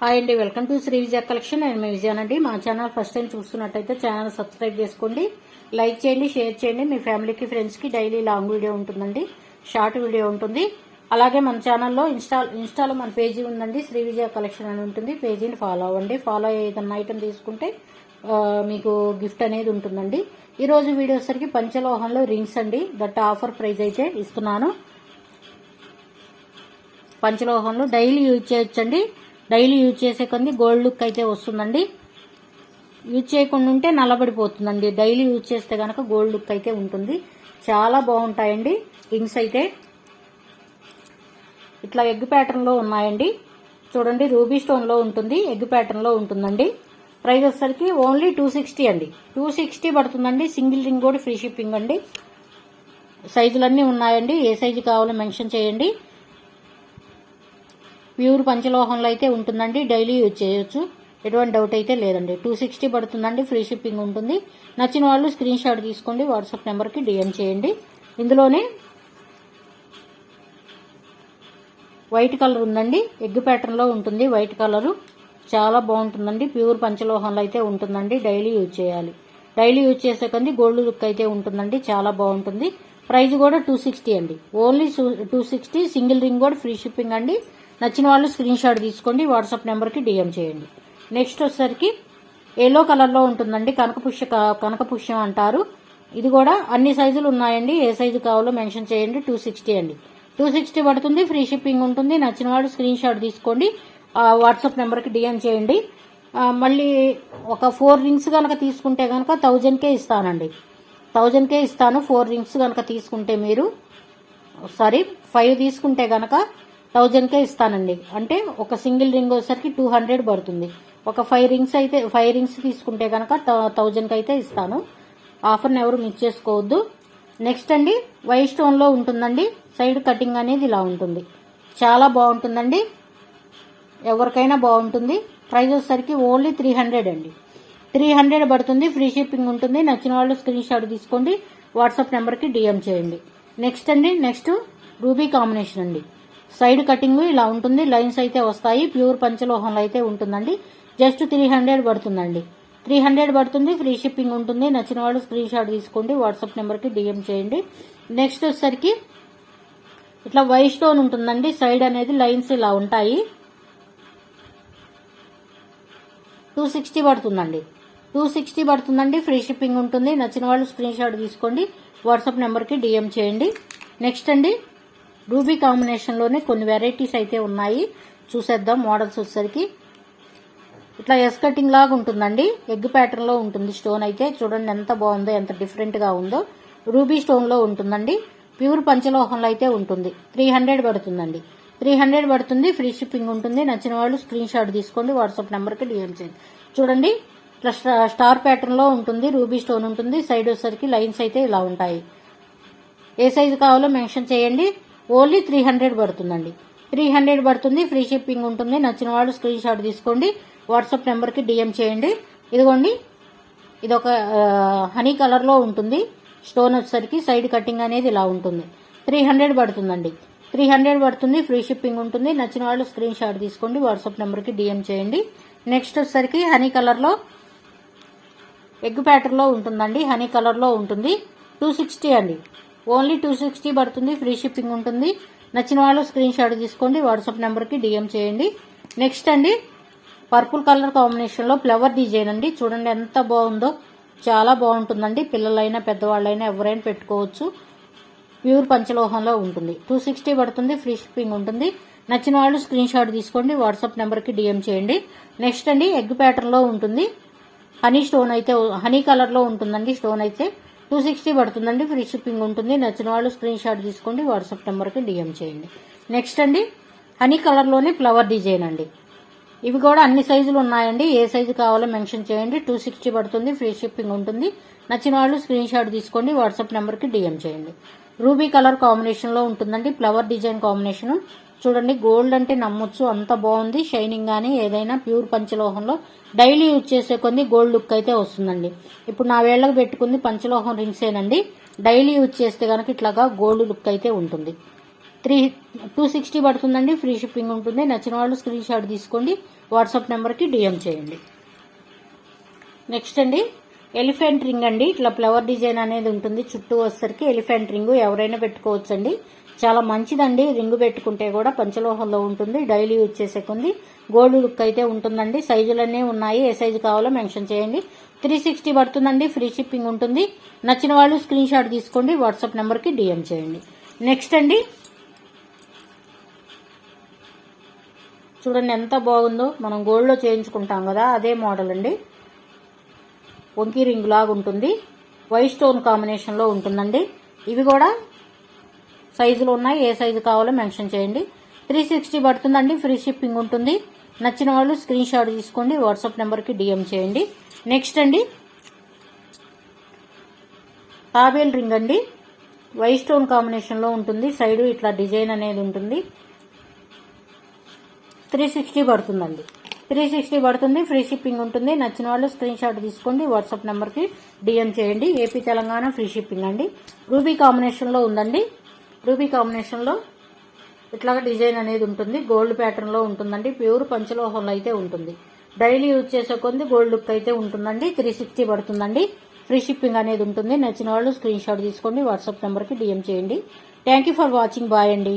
Hi అండి, welcome to Sri Vijaya collection. నేను మీ విజయానండి. మా ఛానల్ ఫస్ట్ టైం చూస్తున్నట్టయితే ఛానల్ సబ్స్క్రైబ్ చేసుకోండి, లైక్ చేయండి, షేర్ చేయండి. మీ ఫ్యామిలీకి ఫ్రెండ్స్కి డైలీ లాంగ్ వీడియో ఉంటుందండి, షార్ట్ వీడియో ఉంటుంది. అలాగే మన ఛానల్లో ఇన్స్టాలో మన పేజీ ఉందండి, శ్రీ విజయ కలెక్షన్ అని ఉంటుంది. పేజీని ఫాలో అవ్వండి. ఫాలో అయ్యే ఏదన్నా ఐటమ్ తీసుకుంటే మీకు గిఫ్ట్ అనేది ఉంటుందండి. ఈరోజు వీడియో సరికి పంచలోహంలో రింగ్స్ అండి. దట్ ఆఫర్ ప్రైస్ అయితే ఇస్తున్నాను. పంచలోహంలో డైలీ యూజ్ చేయొచ్చండి. డైలీ యూజ్ చేసే కొన్ని గోల్డ్ లుక్ అయితే వస్తుందండి. యూజ్ చేయకుండా ఉంటే నల్లబడిపోతుందండి. డైలీ యూజ్ చేస్తే కనుక గోల్డ్ లుక్ అయితే ఉంటుంది. చాలా బాగుంటాయండి రింగ్స్ అయితే. ఇట్లా ఎగ్ ప్యాటర్న్ లో ఉన్నాయండి. చూడండి, రూబీ స్టోన్ లో ఉంటుంది, ఎగ్ ప్యాటర్న్ లో ఉంటుందండి. ప్రైస్ వచ్చేసరికి ఓన్లీ 260 అండి. 260 పడుతుందండి. సింగిల్ రింగ్ కూడా ఫ్రీ షిప్పింగ్ అండి. సైజులన్నీ ఉన్నాయండి. ఏ సైజు కావాలో మెన్షన్ చేయండి. ప్యూర్ పంచలోహంలో అయితే ఉంటుందండి. డైలీ యూజ్ చేయొచ్చు, ఎటువంటి డౌట్ అయితే లేదండి. 260 పడుతుందండి. ఫ్రీ షిప్పింగ్ ఉంటుంది. నచ్చిన వాళ్ళు స్క్రీన్ షాట్ తీసుకోండి, వాట్సాప్ నెంబర్కి డిఎం చేయండి. ఇందులోనే వైట్ కలర్ ఉందండి. ఎగ్ ప్యాటర్న్ లో ఉంటుంది వైట్ కలరు. చాలా బాగుంటుందండి. ప్యూర్ పంచలోహంలో అయితే ఉంటుందండి. డైలీ యూజ్ చేయాలి. డైలీ యూజ్ చేసే కంది గోల్డ్ లుక్ అయితే ఉంటుందండి. చాలా బాగుంటుంది. ప్రైస్ కూడా 260 అండి. ఓన్లీ 260. సింగిల్ రింగ్ కూడా ఫ్రీ షిప్పింగ్ అండి. నచ్చిన వాళ్ళు స్క్రీన్ షాట్ తీసుకోండి, వాట్సాప్ నెంబర్కి డిఎం చేయండి. నెక్స్ట్ వచ్చేసరికి ఎల్లో కలర్లో ఉంటుందండి. కనకపుష్యం అంటారు. ఇది కూడా అన్ని సైజులు ఉన్నాయండి. ఏ సైజు కావాలో మెన్షన్ చేయండి. 260 అండి. 260 పడుతుంది. ఫ్రీ షిప్పింగ్ ఉంటుంది. నచ్చిన వాళ్ళు స్క్రీన్ షాట్ తీసుకోండి, వాట్సాప్ నెంబర్కి డిఎం చేయండి. మళ్ళీ ఒక 4 రింగ్స్ కనుక తీసుకుంటే కనుక 1000కే ఇస్తానండి. 1000కే ఇస్తాను. 4 రింగ్స్ కనుక తీసుకుంటే మీరు 5 తీసుకుంటే కనుక 1000కే ఇస్తానండి. అంటే ఒక సింగిల్ రింగ్ వచ్చేసరికి 200 పడుతుంది. ఒక 5 రింగ్స్ తీసుకుంటే కనుక 1000కి అయితే ఇస్తాను. ఆఫర్ని ఎవరు మిస్ చేసుకోవద్దు. నెక్స్ట్ అండి, వైట్ స్టోన్ లో ఉంటుందండి. సైడ్ కటింగ్ అనేది ఇలా ఉంటుంది. చాలా బాగుంటుందండి. ఎవరికైనా బాగుంటుంది. ప్రైస్ వచ్చేసరికి ఓన్లీ 300 అండి. 300 పడుతుంది. ఫ్రీ షిప్పింగ్ ఉంటుంది. నచ్చిన వాళ్ళు స్క్రీన్ షాట్ తీసుకోండి, వాట్సాప్ నెంబర్కి డిఎం చేయండి. నెక్స్ట్ అండి, నెక్స్ట్ రూబీ కాంబినేషన్ అండి. సైడ్ కటింగ్ ఇలా ఉంటుంది. లైన్స్ అయితే వస్తాయి. ప్యూర్ పంచలోహంలో అయితే ఉంటుందండి. జస్ట్ 300 పడుతుందండి. 300 పడుతుంది. ఫ్రీ షిప్పింగ్ ఉంటుంది. నచ్చిన వాళ్ళు స్క్రీన్ షాట్ తీసుకోండి, వాట్సాప్ నెంబర్కి డిఎం చేయండి. నెక్స్ట్ వచ్చేసరికి ఇట్లా వైట్ స్టోన్ ఉంటుందండి. సైడ్ అనేది లైన్స్ ఇలా ఉంటాయి. 260 పడుతుందండి. 260 పడుతుందండి. ఫ్రీ షిప్పింగ్ ఉంటుంది. నచ్చిన వాళ్ళు స్క్రీన్ షాట్ తీసుకోండి, వాట్సాప్ నెంబర్కి డిఎం చేయండి. నెక్స్ట్ అండి, రూబీ కాంబినేషన్లోనే కొన్ని వెరైటీస్ అయితే ఉన్నాయి. చూసేద్దాం. మోడల్స్ వచ్చేసరికి ఇట్లా ఎస్ కటింగ్ లాగా ఉంటుందండి. ఎగ్ ప్యాటర్న్ లో ఉంటుంది. స్టోన్ అయితే చూడండి ఎంత బాగుందో, ఎంత డిఫరెంట్ గా ఉందో. రూబీ స్టోన్ లో ఉంటుందండి. ప్యూర్ పంచలోహంలో అయితే ఉంటుంది. 300 పడుతుందండి. 300 పడుతుంది. ఫ్రీ షిప్పింగ్ ఉంటుంది. నచ్చిన వాళ్ళు స్క్రీన్ షాట్ తీసుకోండి, వాట్సాప్ నెంబర్కి డిఎం చేయండి. చూడండి, ఇట్లా స్టార్ ప్యాటర్న్ లో ఉంటుంది. రూబీ స్టోన్ ఉంటుంది. సైడ్ వచ్చేసరికి లైన్స్ అయితే ఇలా ఉంటాయి. ఏ సైజు కావాలో మెన్షన్ చేయండి. ఓన్లీ 300 పడుతుందండి. 300 పడుతుంది. ఫ్రీ షిప్పింగ్ ఉంటుంది. నచ్చిన వాళ్ళు స్క్రీన్ షాట్ తీసుకోండి, వాట్సాప్ నెంబర్కి డిఎం చేయండి. ఇదిగోండి, ఇదొక హనీ కలర్ లో ఉంటుంది. స్టోన్ వచ్చేసరికి సైడ్ కటింగ్ అనేది ఇలా ఉంటుంది. 300 పడుతుందండి. 300 పడుతుంది. ఫ్రీ షిప్పింగ్ ఉంటుంది. నచ్చిన వాళ్ళు స్క్రీన్ షాట్ తీసుకోండి, వాట్సాప్ నెంబర్కి డిఎం చేయండి. నెక్స్ట్ వచ్చేసరికి హనీ కలర్ లో ఎగ్ ప్యాటర్న్ లో ఉంటుందండి. హనీ కలర్ లో ఉంటుంది. 260 అండి. ఓన్లీ 260 పడుతుంది. ఫ్రీ షిప్పింగ్ ఉంటుంది. నచ్చిన వాళ్ళు స్క్రీన్ షాట్ తీసుకోండి, వాట్సాప్ నెంబర్కి డిఎం చేయండి. నెక్స్ట్ అండి, పర్పుల్ కలర్ కాంబినేషన్ లో ఫ్లవర్ డిజైన్ అండి. చూడండి ఎంత బాగుందో. చాలా బాగుంటుందండి. పిల్లలైనా పెద్దవాళ్ళైనా ఎవరైనా పెట్టుకోవచ్చు. ప్యూర్ పంచలోహంలో ఉంటుంది. 260 పడుతుంది. ఫ్రీ షిప్పింగ్ ఉంటుంది. నచ్చిన వాళ్ళు స్క్రీన్ షాట్ తీసుకోండి, వాట్సాప్ నెంబర్కి డిఎం చేయండి. నెక్స్ట్ అండి, ఎగ్ ప్యాటర్న్ లో ఉంటుంది. హనీ కలర్ లో ఉంటుందండి. స్టోన్ అయితే 260 పడుతుందండి. ఫ్రీ షిప్పింగ్ ఉంటుంది. నచ్చిన వాళ్ళు స్క్రీన్ షాట్ తీసుకోండి, వాట్సాప్ నెంబర్కి డిఎం చేయండి. నెక్స్ట్ అండి, హనీ కలర్ లోనే ఫ్లవర్ డిజైన్ అండి. ఇవి కూడా అన్ని సైజులు ఉన్నాయండి. ఏ సైజు కావాలో మెన్షన్ చేయండి. 260 పడుతుంది. ఫ్రీ షిప్పింగ్ ఉంటుంది. నచ్చిన వాళ్ళు స్క్రీన్ షాట్ తీసుకోండి, వాట్సాప్ నెంబర్కి డిఎం చేయండి. రూబీ కలర్ కాంబినేషన్ లో ఉంటుందండి. Flower design combination. చూడండి, గోల్డ్ అంటే నమ్మొచ్చు, అంత బాగుంది. షైనింగ్ గానీ ఏదైనా ప్యూర్ పంచలోహంలో డైలీ యూజ్ చేసే కొన్ని గోల్డ్ లుక్ అయితే వస్తుందండి. ఇప్పుడు నా వేళ్లకు పెట్టుకుంది పంచలోహం రింగ్సేనండి. డైలీ యూజ్ చేస్తే కనుక ఇట్లాగా గోల్డ్ లుక్ అయితే ఉంటుంది. 260 పడుతుందండి. ఫ్రీ షిప్పింగ్ ఉంటుంది. నచ్చిన వాళ్ళు స్క్రీన్ షాట్ తీసుకోండి, వాట్సాప్ నెంబర్కి డిఎం చేయండి. నెక్స్ట్ అండి ఎలిఫెంట్ రింగ్ అండి. ఇట్లా ఫ్లవర్ డిజైన్ అనేది ఉంటుంది. చుట్టూ వచ్చేసరికి ఎలిఫెంట్ రింగ్ ఎవరైనా పెట్టుకోవచ్చండి. చాలా మంచిదండి. రింగ్ పెట్టుకుంటే కూడా పంచలోహంలో ఉంటుంది. డైలీ యూజ్ చేసే కొంది గోల్డ్ లుక్ అయితే ఉంటుందండి. సైజులన్నీ ఉన్నాయి. ఏ సైజు కావాలో మెన్షన్ చేయండి. 360 పడుతుందండి. ఫ్రీ షిప్పింగ్ ఉంటుంది. నచ్చిన వాళ్ళు స్క్రీన్ షాట్ తీసుకోండి, వాట్సాప్ నెంబర్కి డిఎం చేయండి. నెక్స్ట్ అండి చూడండి ఎంత బాగుందో. మనం గోల్డ్లో చేయించుకుంటాం కదా, అదే మోడల్ అండి. వంకీ రింగ్ లాగా ఉంటుంది. వైట్ స్టోన్ కాంబినేషన్లో ఉంటుందండి. ఇవి కూడా సైజులు ఉన్నాయి. ఏ సైజు కావాలో మెన్షన్ చేయండి. 360 పడుతుందండి. ఫ్రీ షిప్పింగ్ ఉంటుంది. నచ్చిన వాళ్ళు స్క్రీన్ షాట్ తీసుకోండి, వాట్సాప్ నెంబర్కి డిఎం చేయండి. నెక్స్ట్ అండి తాబేల్ రింగ్ అండి. వైట్ స్టోన్ కాంబినేషన్లో ఉంటుంది. సైడ్ ఇట్లా డిజైన్ అనేది ఉంటుంది. 360 పడుతుందండి. 360 పడుతుంది. ఫ్రీ షిప్పింగ్ ఉంటుంది. నచ్చిన వాళ్ళు స్క్రీన్ షాట్ తీసుకోండి, వాట్సాప్ నెంబర్కి డిఎం చేయండి. ఏపీ తెలంగాణ ఫ్రీ షిప్పింగ్ అండి. రూబీ కాంబినేషన్లో ఉందండి. రూబీ కాంబినేషన్లో ఇట్లాగా డిజైన్ అనేది ఉంటుంది. గోల్డ్ ప్యాటర్న్లో ఉంటుందండి. ప్యూర్ పంచలోహంలో అయితే ఉంటుంది. డైలీ యూజ్ చేసే కొంది గోల్డ్ లుక్ అయితే ఉంటుందండి. 360 పడుతుందండి. ఫ్రీ షిప్పింగ్ అనేది ఉంటుంది. నచ్చిన వాళ్ళు స్క్రీన్ షాట్ తీసుకోండి, వాట్సాప్ నెంబర్కి డిఎం చేయండి. Thank you for watching. Bye అండి.